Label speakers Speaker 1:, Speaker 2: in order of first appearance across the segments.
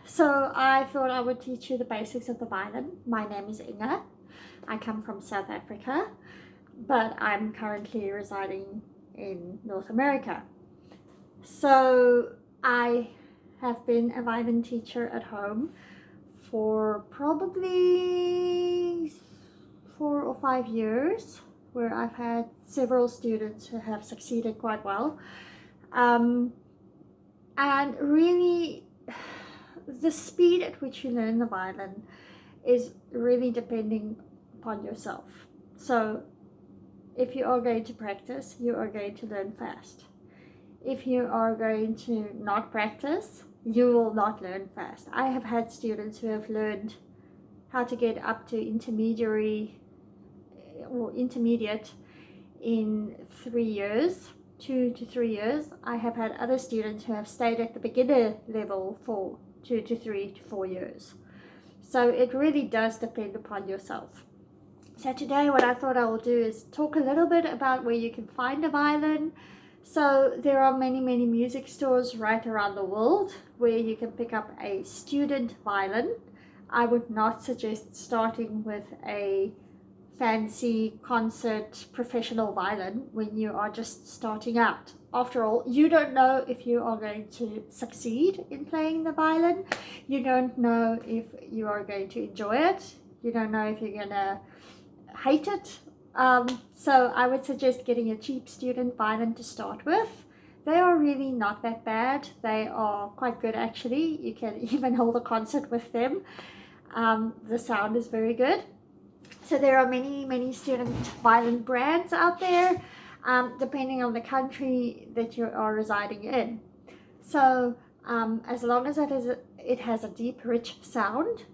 Speaker 1: So I thought I would teach you the basics of the violin. My name is Inga. I come from South Africa, but I'm currently residing in North America. So I have been a violin teacher at home for probably 4 or 5 years, where I've had several students who have succeeded quite well. And really, the speed at which you learn the violin is really depending upon yourself. So if you are going to practice, you are going to learn fast. If you are going to not practice, you will not learn fast. I have had students who have learned how to get up to intermediate in 3 years, 2 to 3 years. I have had other students who have stayed at the beginner level for 2 to 3 to 4 years. So it really does depend upon yourself. So today what I thought I will do is talk a little bit about where you can find a violin. So there are many music stores right around the world where you can pick up a student violin. I would not suggest starting with a fancy concert professional violin when you are just starting out. After all, you don't know if you are going to succeed in playing the violin. You don't know if you are going to enjoy it. You don't know if you're gonna hate it. So I would suggest getting a cheap student violin to start with. They are really not that bad. They are quite good actually. You can even hold a concert with them. The sound is very good. So there are many student violin brands out there, depending on the country that you are residing in. So as long as it has a deep, rich sound,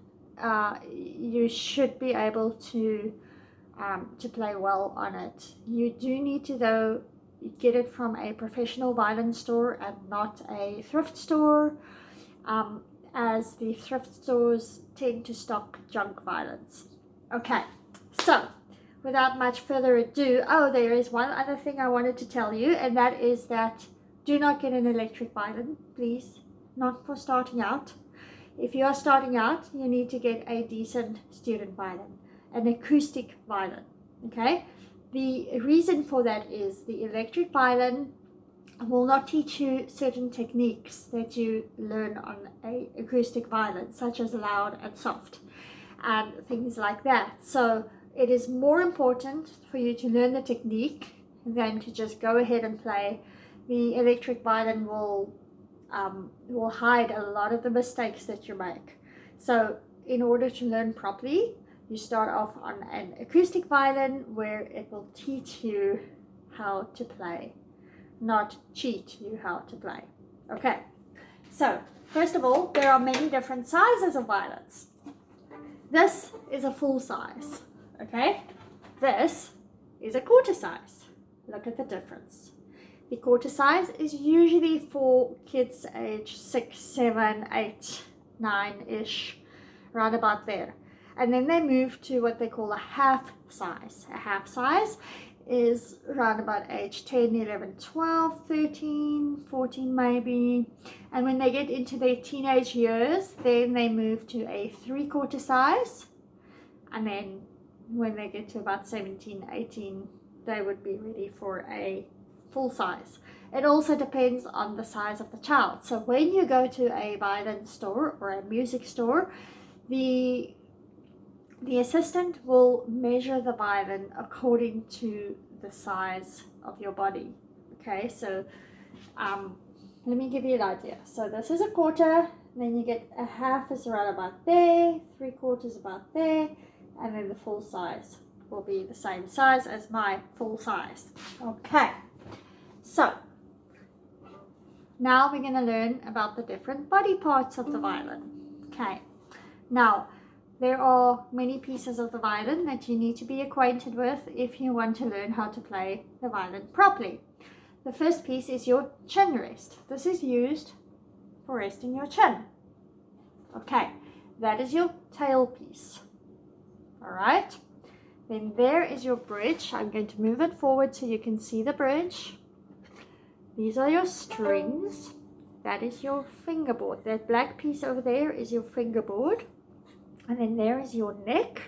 Speaker 1: you should be able to play well on it. You do need to, though, get it from a professional violin store and not a thrift store, as the thrift stores tend to stock junk violins. Okay, so without much further ado, there is one other thing I wanted to tell you, and that is that do not get an electric violin, please, not for starting out. If you are starting out, you need to get a decent student violin, an acoustic violin, okay? The reason for that is the electric violin will not teach you certain techniques that you learn on a acoustic violin, such as loud and soft and things like that. So it is more important for you to learn the technique than to just go ahead and play. The electric violin will hide a lot of the mistakes that you make. So in order to learn properly, you start off on an acoustic violin where it will teach you how to play, not cheat you how to play. Okay, so first of all, there are many different sizes of violins. This is a full size, okay? This is a quarter size. Look at the difference. The quarter size is usually for kids age 6, 7, 8, 9-ish, right about there. And then they move to what they call a half size. A half size is around about age 10, 11, 12, 13, 14 maybe. And when they get into their teenage years, then they move to a 3/4 size. And then when they get to about 17, 18, they would be ready for a full size. It also depends on the size of the child. So when you go to a violin store or a music store, the assistant will measure the violin according to the size of your body. Okay, so let me give you an idea. So this is a quarter, then you get a half is right about there, 3/4 about there, and then the full size will be the same size as my full size. Okay, so now we're going to learn about the different body parts of the violin. Okay, now there are many pieces of the violin that you need to be acquainted with if you want to learn how to play the violin properly. The first piece is your chin rest. This is used for resting your chin. Okay, that is your tail piece. All right, then there is your bridge. I'm going to move it forward so you can see the bridge. These are your strings. that is your fingerboard. That black piece over there is your fingerboard. And then there is your neck,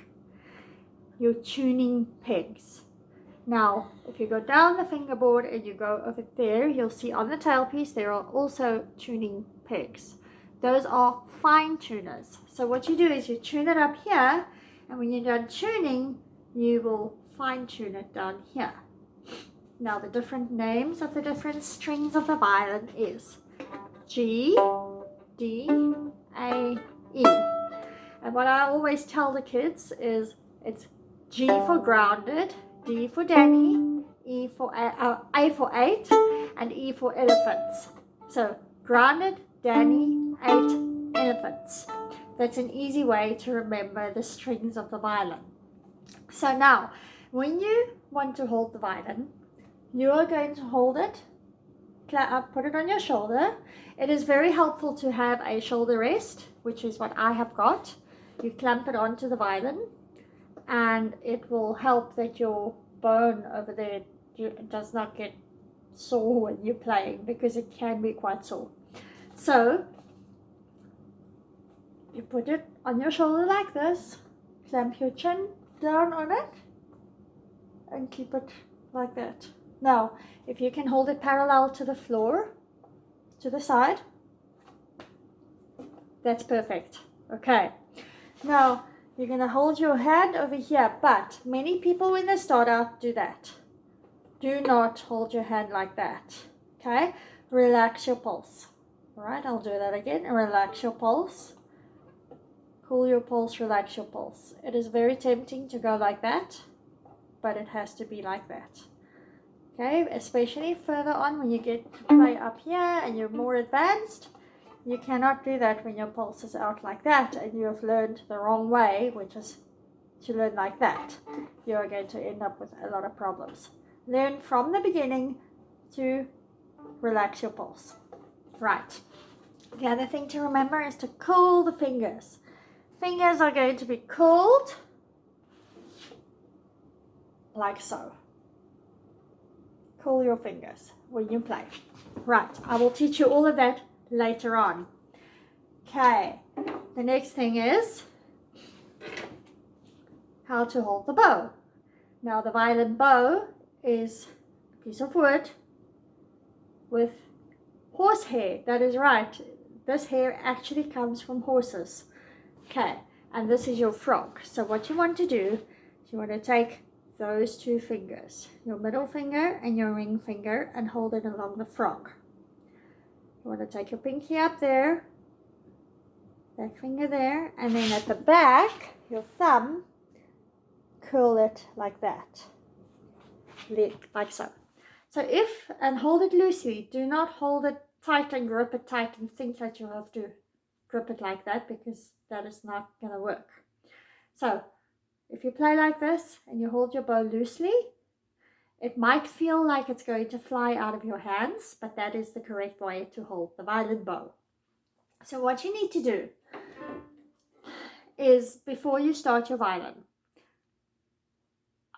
Speaker 1: your tuning pegs. Now, if you go down the fingerboard and you go over there, you'll see on the tailpiece there are also tuning pegs. Those are fine tuners. So what you do is you tune it up here, and when you're done tuning, you will fine tune it down here. Now, the different names of the different strings of the violin is G, D, A, E. And what I always tell the kids is it's G for grounded, D for Danny, A for 8, and E for elephants. So grounded, Danny, 8, elephants. That's an easy way to remember the strings of the violin. So now, when you want to hold the violin, you are going to hold it, put it on your shoulder. It is very helpful to have a shoulder rest, which is what I have got. You clamp it onto the violin, and it will help that your bone over there does not get sore when you're playing, because it can be quite sore. So you put it on your shoulder like this, clamp your chin down on it, and keep it like that. Now, if you can hold it parallel to the floor, to the side, that's perfect. Okay. Now, you're going to hold your hand over here, but many people when they start out do that. Do not hold your hand like that. Okay? Relax your pulse. All right, I'll do that again. Relax your pulse. Cool your pulse, relax your pulse. It is very tempting to go like that, but it has to be like that. Okay? Especially further on when you get to play up here and you're more advanced. You cannot do that when your pulse is out like that and you have learned the wrong way, which is to learn like that. You are going to end up with a lot of problems. Learn from the beginning to relax your pulse. Right. The other thing to remember is to cool the fingers. Fingers are going to be cooled like so. Cool your fingers when you play. Right. I will teach you all of that later on. Okay, the next thing is how to hold the bow. Now, the violin bow is a piece of wood with horsehair. That is right. This hair actually comes from horses. Okay, and this is your frog. So what you want to do is you want to take those two fingers, your middle finger and your ring finger, and hold it along the frog. You want to take your pinky up there, that finger there, and then at the back, your thumb, curl it like that, like so. So and hold it loosely. Do not hold it tight and grip it tight and think that you have to grip it like that, because that is not going to work. So if you play like this and you hold your bow loosely, it might feel like it's going to fly out of your hands, but that is the correct way to hold the violin bow. So what you need to do is, before you start your violin,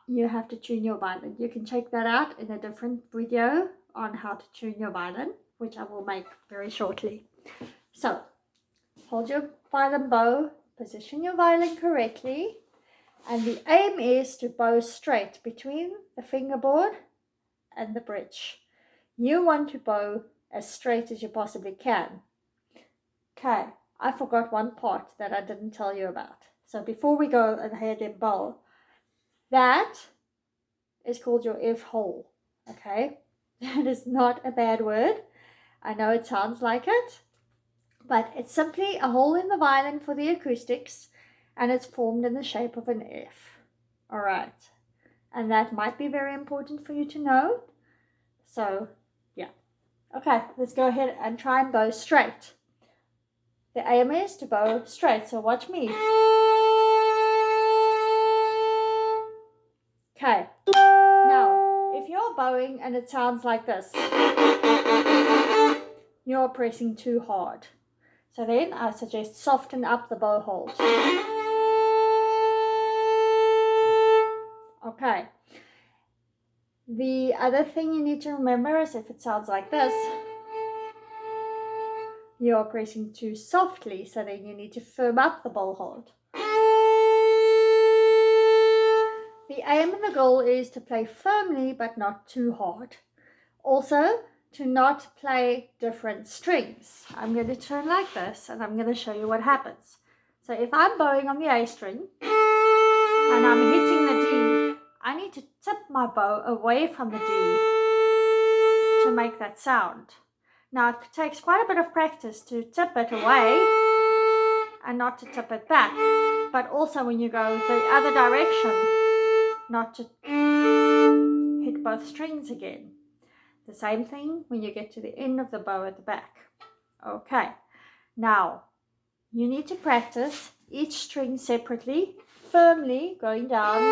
Speaker 1: you have to tune your violin. You can check that out in a different video on how to tune your violin, which I will make very shortly. So hold your violin bow, position your violin correctly, and the aim is to bow straight between the fingerboard and the bridge. You want to bow as straight as you possibly can. Okay, I forgot one part that I didn't tell you about. So before we go ahead and bow, that is called your F hole. Okay, that is not a bad word. I know it sounds like it, but it's simply a hole in the violin for the acoustics, and it's formed in the shape of an F. All right, and that might be very important for you to know. So yeah, okay, let's go ahead and try and bow straight. The aim is to bow straight, so watch me. Okay, now if you're bowing and it sounds like this, you're pressing too hard. So then I suggest soften up the bow hold. Okay. The other thing you need to remember is if it sounds like this, you're pressing too softly, so then you need to firm up the bowl hold. The aim and the goal is to play firmly but not too hard. Also, to not play different strings. I'm going to turn like this and I'm going to show you what happens. So if I'm bowing on the A string and I'm hitting the D, I need to tip my bow away from the D to make that sound. Now it takes quite a bit of practice to tip it away and not to tip it back, but also when you go the other direction, not to hit both strings again. The same thing when you get to the end of the bow at the back. Okay, now you need to practice each string separately, firmly going down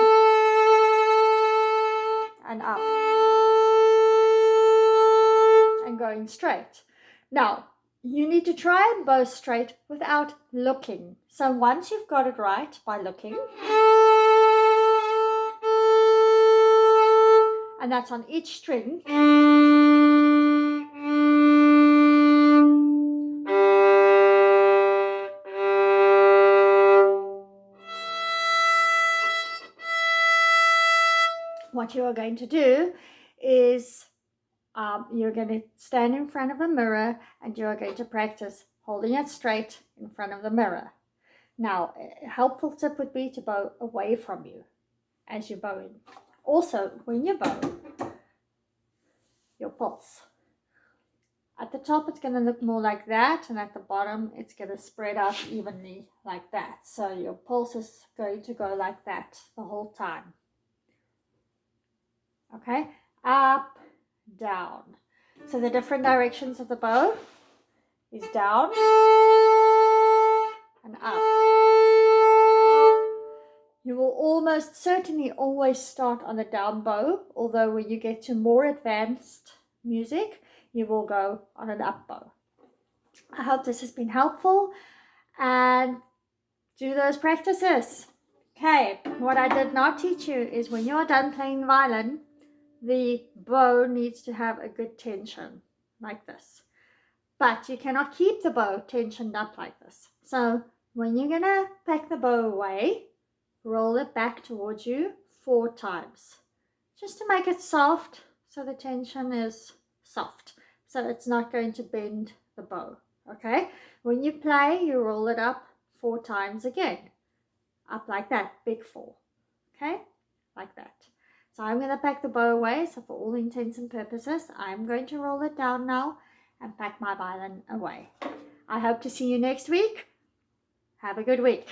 Speaker 1: and up and going straight. Now, you need to try and bow straight without looking. So once you've got it right by looking, and that's on each string, what you are going to do is you're going to stand in front of a mirror and you're going to practice holding it straight in front of the mirror. Now, a helpful tip would be to bow away from you as you're bowing. Also, when you bow, your pulse. At the top, it's going to look more like that, and at the bottom, it's going to spread out evenly like that. So your pulse is going to go like that the whole time. Okay, up, down. So the different directions of the bow is down and up. You will almost certainly always start on a down bow, although when you get to more advanced music, you will go on an up bow. I hope this has been helpful, and do those practices. Okay, what I did not teach you is when you're done playing the violin, the bow needs to have a good tension, like this. But you cannot keep the bow tensioned up like this. So when you're gonna pack the bow away, roll it back towards you 4 times, just to make it soft, so the tension is soft, so it's not going to bend the bow. Okay, when you play, you roll it up 4 times again, up like that, big 4. Okay, like that. So I'm going to pack the bow away. So for all intents and purposes, I'm going to roll it down now and pack my violin away. I hope to see you next week. Have a good week.